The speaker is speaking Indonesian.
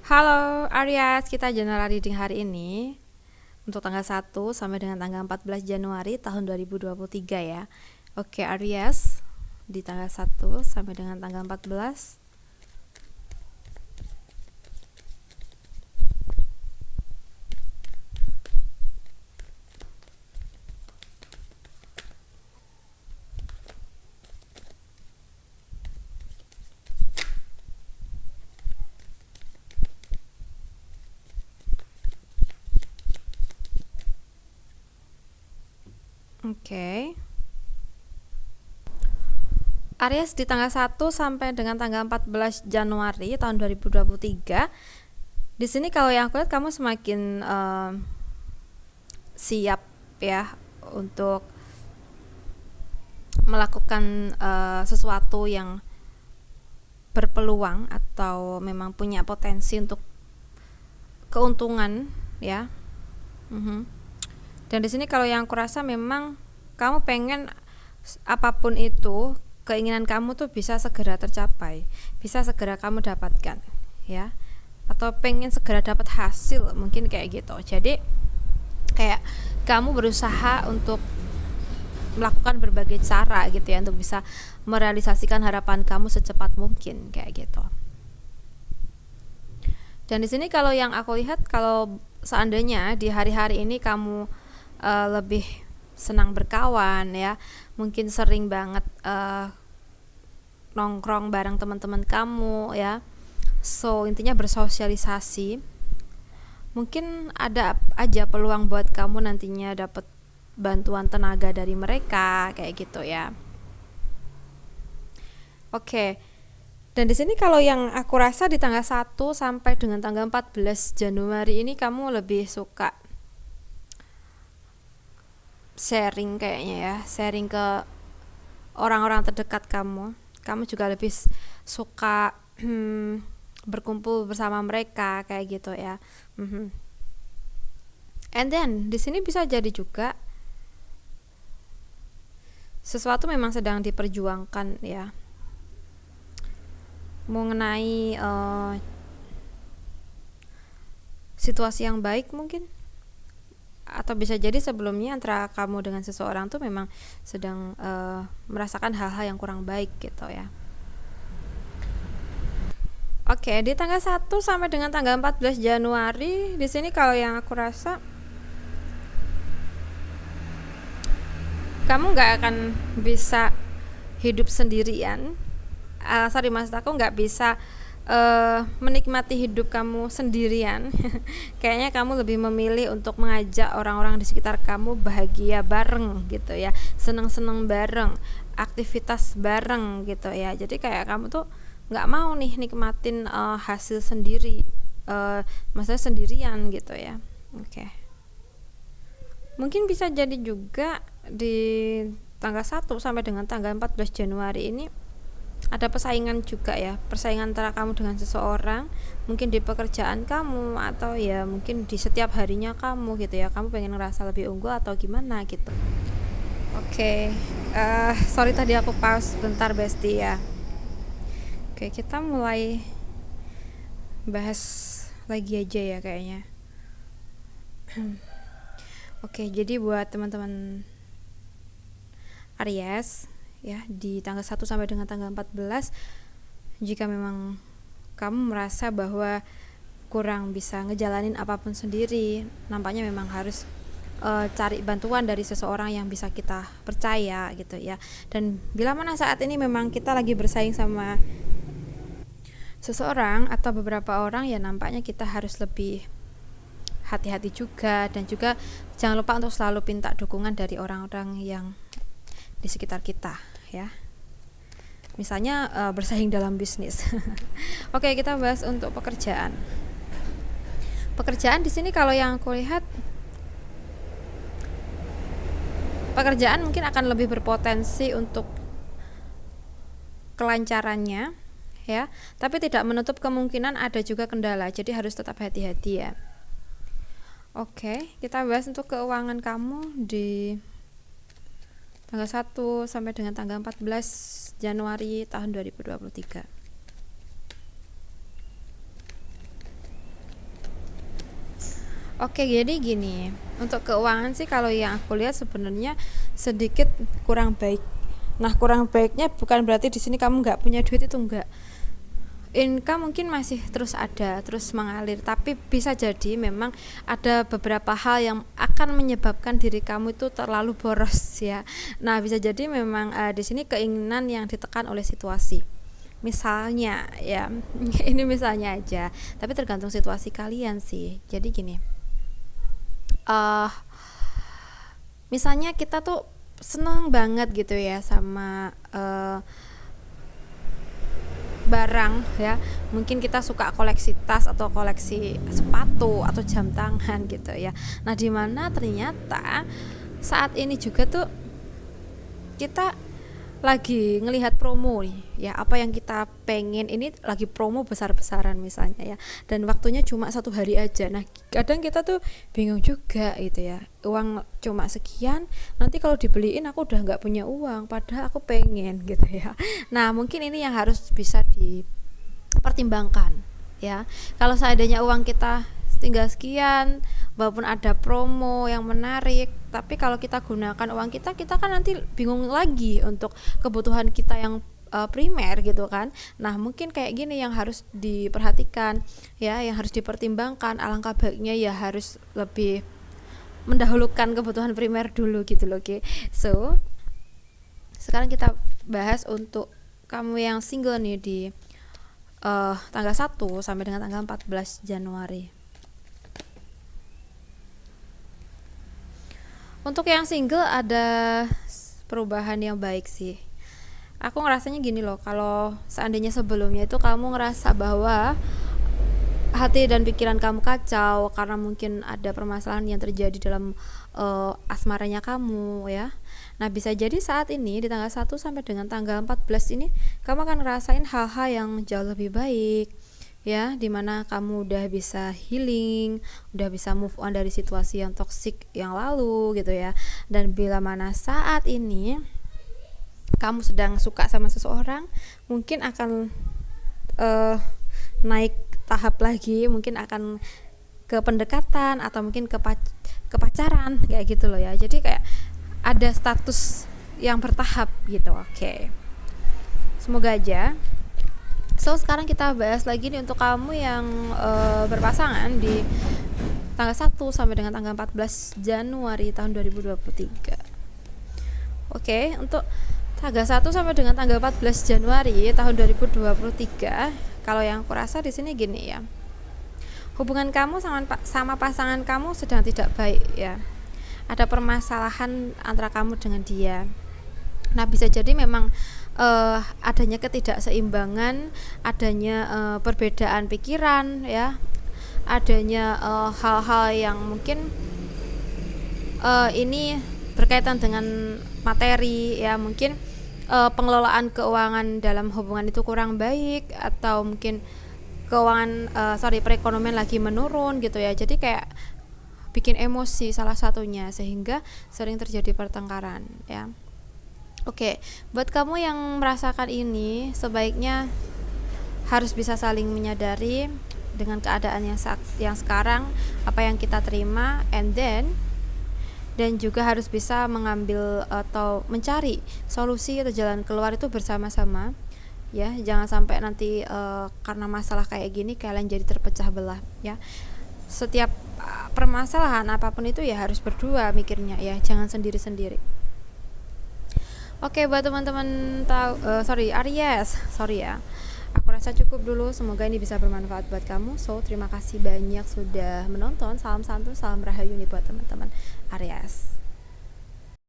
Halo Aries, kita general reading hari ini untuk tanggal 1 sampai dengan tanggal 14 Januari tahun 2023 ya. Oke Aries, di tanggal 1 sampai dengan tanggal 14. Oke. Aries di tanggal 1 sampai dengan tanggal 14 Januari tahun 2023. Di sini kalau yang aku lihat kamu semakin siap ya untuk melakukan sesuatu yang berpeluang atau memang punya potensi untuk keuntungan ya. Dan di sini kalau yang aku rasa memang kamu pengen apapun itu, keinginan kamu tuh bisa segera tercapai, bisa segera kamu dapatkan ya, atau pengen segera dapat hasil, mungkin kayak gitu. Jadi kayak kamu berusaha untuk melakukan berbagai cara gitu ya untuk bisa merealisasikan harapan kamu secepat mungkin kayak gitu. Dan di sini kalau yang aku lihat, kalau seandainya di hari-hari ini kamu lebih senang berkawan ya, mungkin sering banget nongkrong bareng teman-teman kamu ya, so intinya bersosialisasi, mungkin ada aja peluang buat kamu nantinya dapat bantuan tenaga dari mereka kayak gitu ya. Oke. Dan di sini kalau yang aku rasa di tanggal 1 sampai dengan tanggal 14 Januari ini kamu lebih suka sharing kayaknya ya, sharing ke orang-orang terdekat kamu. Kamu juga lebih suka berkumpul bersama mereka kayak gitu ya. And then di sini bisa jadi juga sesuatu memang sedang diperjuangkan ya, mengenai situasi yang baik mungkin, atau bisa jadi sebelumnya antara kamu dengan seseorang tuh memang sedang merasakan hal-hal yang kurang baik gitu ya. Oke, di tanggal 1 sampai dengan tanggal 14 Januari di sini kalau yang aku rasa kamu nggak akan bisa hidup sendirian. Maksud aku nggak bisa menikmati hidup kamu sendirian. Kayaknya kamu lebih memilih untuk mengajak orang-orang di sekitar kamu bahagia bareng gitu ya, seneng-seneng bareng, aktivitas bareng gitu ya. Jadi kayak kamu tuh nggak mau nih nikmatin hasil sendiri, maksudnya sendirian gitu ya. Oke. Mungkin bisa jadi juga di tanggal 1 sampai dengan tanggal 14 Januari ini ada persaingan juga ya, persaingan antara kamu dengan seseorang, mungkin di pekerjaan kamu atau ya mungkin di setiap harinya kamu gitu ya, kamu pengen ngerasa lebih unggul atau gimana gitu. Oke, sorry tadi aku pause bentar Besti ya. Oke, kita mulai bahas lagi aja ya kayaknya. Oke, jadi buat teman-teman Aries ya, di tanggal 1 sampai dengan tanggal 14, jika memang kamu merasa bahwa kurang bisa ngejalanin apapun sendiri, nampaknya memang harus cari bantuan dari seseorang yang bisa kita percaya gitu ya. Dan bila mana saat ini memang kita lagi bersaing sama seseorang atau beberapa orang, ya nampaknya kita harus lebih hati-hati juga, dan juga jangan lupa untuk selalu minta dukungan dari orang-orang yang di sekitar kita ya, misalnya bersaing dalam bisnis. Oke, kita bahas untuk pekerjaan. Pekerjaan di sini kalau yang aku lihat pekerjaan mungkin akan lebih berpotensi untuk kelancarannya ya, tapi tidak menutup kemungkinan ada juga kendala, jadi harus tetap hati-hati ya. Oke, kita bahas untuk keuangan kamu di tanggal 1 sampai dengan tanggal 14 Januari tahun 2023. Oke, jadi gini, untuk keuangan sih kalau yang aku lihat sebenarnya sedikit kurang baik. Nah, kurang baiknya bukan berarti di sini kamu nggak punya duit, itu enggak. Income mungkin masih terus ada, terus mengalir, tapi bisa jadi memang ada beberapa hal yang akan menyebabkan diri kamu itu terlalu boros ya. Nah, bisa jadi memang di sini keinginan yang ditekan oleh situasi. Misalnya ya, ini misalnya aja, tapi tergantung situasi kalian sih. Jadi gini, misalnya kita tuh seneng banget gitu ya sama barang ya, mungkin kita suka koleksi tas atau koleksi sepatu atau jam tangan gitu ya. Nah, dimana ternyata saat ini juga tuh kita lagi ngelihat promo nih ya, apa yang kita pengen ini lagi promo besar-besaran misalnya ya, dan waktunya cuma 1 hari aja. Nah, kadang kita tuh bingung juga gitu ya, uang cuma sekian, nanti kalau dibeliin aku udah nggak punya uang padahal aku pengen gitu ya. Nah, mungkin ini yang harus bisa dipertimbangkan ya. Kalau seandainya uang kita tinggal sekian, walaupun ada promo yang menarik, tapi kalau kita gunakan uang kita kan nanti bingung lagi untuk kebutuhan kita yang primer gitu kan. Nah, mungkin kayak gini yang harus diperhatikan ya, yang harus dipertimbangkan. Alangkah baiknya ya harus lebih mendahulukan kebutuhan primer dulu gitu loh. Oke. So, sekarang kita bahas untuk kamu yang single nih di tanggal 1 sampai dengan tanggal 14 Januari. Untuk yang single ada perubahan yang baik sih. Aku ngerasanya gini loh, kalau seandainya sebelumnya itu kamu ngerasa bahwa hati dan pikiran kamu kacau karena mungkin ada permasalahan yang terjadi dalam asmaranya kamu ya. Nah, bisa jadi saat ini di tanggal 1 sampai dengan tanggal 14 ini kamu akan ngerasain hal-hal yang jauh lebih baik ya, dimana kamu udah bisa healing, udah bisa move on dari situasi yang toksik yang lalu gitu ya. Dan bila mana saat ini kamu sedang suka sama seseorang, mungkin akan naik tahap lagi, mungkin akan ke pendekatan atau mungkin ke pacaran kayak gitu loh ya. Jadi kayak ada status yang bertahap gitu. Oke. Semoga aja. So, sekarang kita bahas lagi nih untuk kamu yang berpasangan di tanggal 1 sampai dengan tanggal 14 Januari tahun 2023. Oke, untuk tanggal 1 sampai dengan tanggal 14 Januari tahun 2023, kalau yang aku rasa di sini gini ya. Hubungan kamu sama pasangan kamu sedang tidak baik ya. Ada permasalahan antara kamu dengan dia. Nah, bisa jadi memang adanya ketidakseimbangan, adanya perbedaan pikiran ya, adanya hal-hal yang mungkin ini berkaitan dengan materi ya, mungkin pengelolaan keuangan dalam hubungan itu kurang baik, atau mungkin perekonomian lagi menurun gitu ya. Jadi kayak bikin emosi salah satunya sehingga sering terjadi pertengkaran ya. Oke, buat kamu yang merasakan ini, sebaiknya harus bisa saling menyadari dengan keadaan yang sekarang, apa yang kita terima, dan juga harus bisa mengambil atau mencari solusi atau jalan keluar itu bersama-sama ya. Jangan sampai nanti karena masalah kayak gini kalian jadi terpecah belah ya. Setiap permasalahan apapun itu ya harus berdua mikirnya ya, jangan sendiri-sendiri. Oke, buat teman-teman Aries, ya. Aku rasa cukup dulu, semoga ini bisa bermanfaat buat kamu. So, terima kasih banyak sudah menonton. Salam santu, salam rahayu nih buat teman-teman Aries.